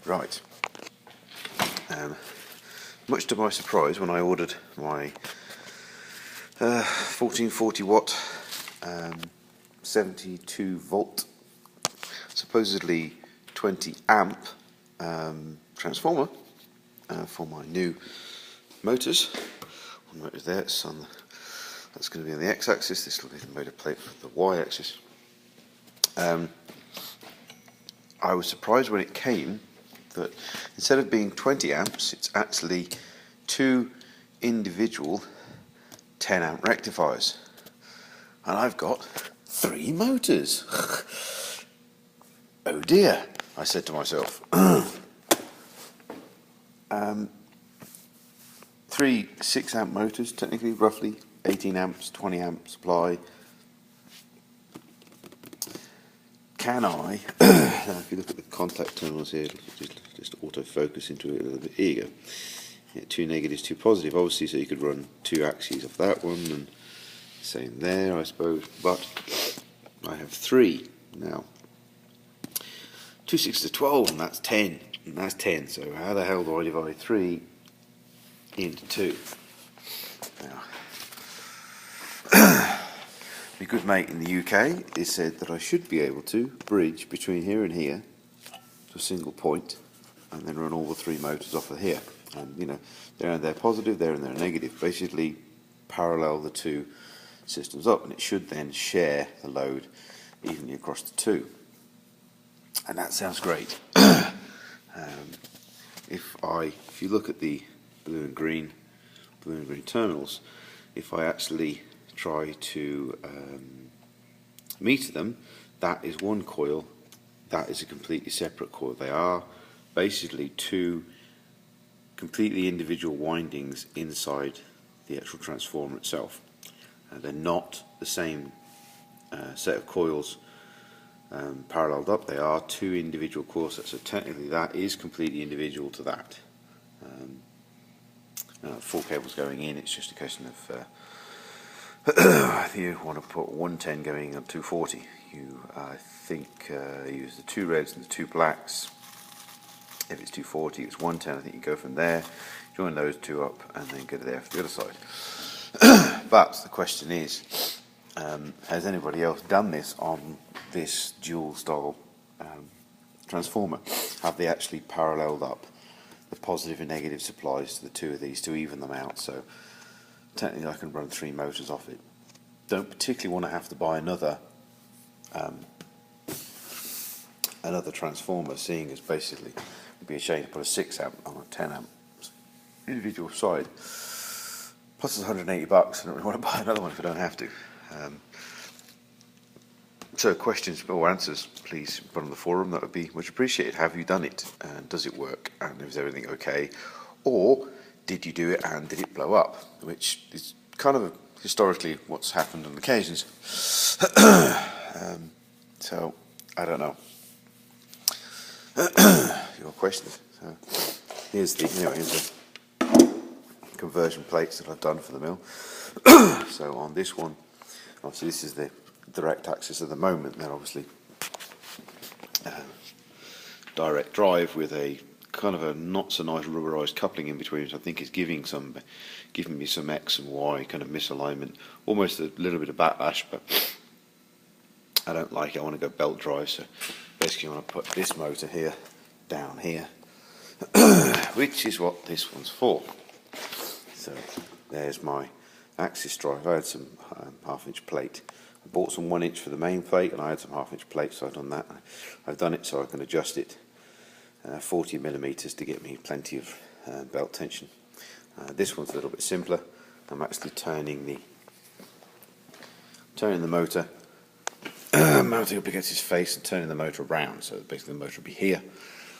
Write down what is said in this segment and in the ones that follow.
Right. Much to my surprise, when I ordered my 1440 watt 72 volt supposedly 20 amp transformer for my new motors. One motor there, it's on the, that's going to be on the x-axis, this will be the motor plate for the y-axis. I was surprised when it came that instead of being 20 amps, it's actually two individual 10 amp rectifiers. And I've got 3 motors. Oh dear, I said to myself. 3 6 amp motors, technically, roughly 18 amps, 20 amp supply. Can I, now if you look at the contact terminals here, just autofocus into it a little bit. Here you go. Yeah, 2 negatives, 2 positive, obviously, so you could run 2 axes off that one, and same there, I suppose. But I have 3 now. 2 6 to 12, and that's 10. And that's 10. So how the hell do I divide 3 into 2? Now, my good mate in the UK has said that I should be able to bridge between here and here to a single point, and then run all the 3 motors off of here. And you know, there and they're positive, there and they're negative. Basically, parallel the 2 systems up, and it should then share the load evenly across the 2. And that sounds great. If you look at the blue and green terminals, if I actually try to meter them, that is one coil, that is a completely separate coil. They are basically 2 completely individual windings inside the actual transformer itself. They're not the same set of coils paralleled up. They are 2 individual coil sets, so technically that is completely individual to that. 4 cables going in, it's just a question of if you want to put 110 going on 240, you I think use the 2 reds and the 2 blacks. If it's 240, it's 110. I think you go from there, join those 2 up, and then go there for the other side. But the question is, has anybody else done this on this dual style transformer? Have they actually paralleled up the positive and negative supplies to the 2 of these to even them out? So technically I can run 3 motors off it. Don't particularly want to have to buy another transformer, seeing as basically it would be a shame to put a 6 amp on a 10 amp individual side. Plus it's $180, I don't really want to buy another one if I don't have to. So questions or answers, please put on the forum, that would be much appreciated. Have you done it, and does it work, and is everything okay? Or did you do it and did it blow up? Which is kind of historically what's happened on occasions. So I don't know. Your questions. So here's the conversion plates that I've done for the mill. So on this one, obviously this is the direct axis at the moment, then obviously direct drive with a kind of a not so nice rubberized coupling in between, which I think is giving me some X and Y kind of misalignment, almost a little bit of backlash, but I don't like it. I want to go belt drive, so basically I want to put this motor here down here, which is what this one's for. So there's my axis drive. I had some half-inch plate. I bought some 1-inch for the main plate, and I had some half-inch plate, so I've done that. I've done it so I can adjust it 40 millimeters to get me plenty of belt tension. This one's a little bit simpler. I'm actually turning the motor, mounting up against his face and turning the motor around, so basically the motor will be here.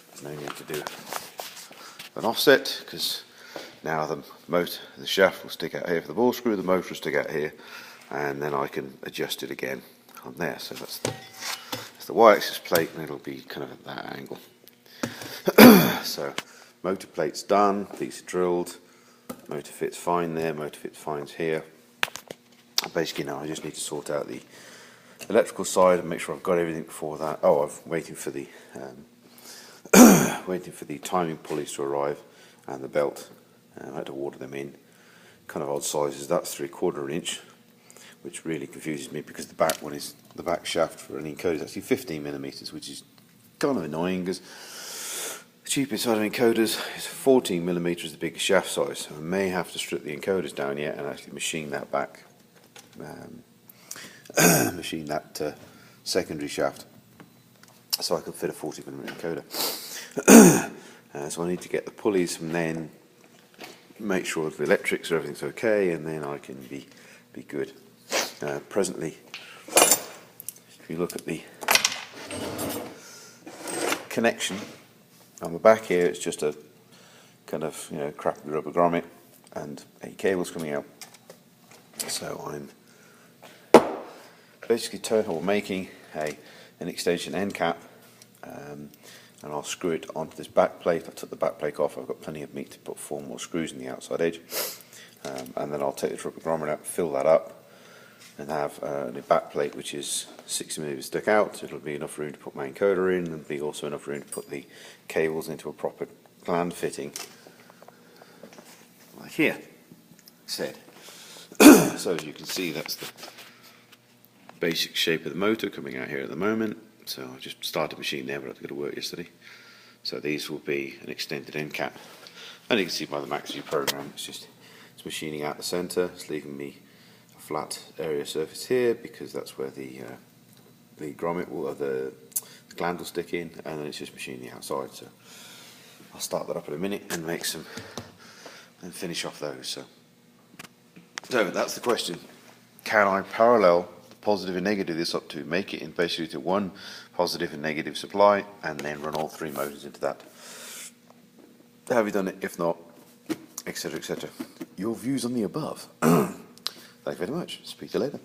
There's no need to do an offset, because now the shaft will stick out here for the ball screw, the motor will stick out here, and then I can adjust it again on there. So that's the y-axis plate, and it'll be kind of at that angle. So motor plate's done, piece drilled, motor fits fine there, motor fits fine here. Basically now I just need to sort out the electrical side and make sure I've got everything before that. Oh, I'm waiting for the waiting for the timing pulleys to arrive and the belt. I had to order them in kind of odd sizes. That's 3/4 inch, which really confuses me because the back one is, the back shaft for an encoder is actually 15mm, which is kind of annoying because the cheapest side of encoders is 14mm is the biggest shaft size. So I may have to strip the encoders down yet and actually machine that back, machine that secondary shaft so I can fit a 40mm encoder. So I need to get the pulleys from then, make sure the electrics or everything's okay, and then I can be good. Presently, if you look at the connection on the back here, it's just a kind of, you know, crappy rubber grommet and a cable's coming out. So I'm basically making an extension end cap, and I'll screw it onto this back plate. I took the back plate off. I've got plenty of meat to put 4 more screws in the outside edge, and then I'll take the rubber grommet out, fill that up, and have the back plate which is 60mm stuck out. It'll be enough room to put my encoder in, and be also enough room to put the cables into a proper gland fitting, like here said. So as you can see, that's the basic shape of the motor coming out here at the moment. So I just started machine there, but I had to go to work yesterday. So these will be an extended end cap, and you can see by the MaxView program, it's machining out the centre. It's leaving me a flat area surface here because that's where the grommet will, the gland will stick in, and then it's just machining the outside. So I'll start that up in a minute and make some, and finish off those. So that's the question: can I parallel positive and negative this up to make it in basically to one positive and negative supply, and then run all 3 motors into that? Have you done it? If not, etc., etc. Your views on the above. Thank you very much. Speak to you later.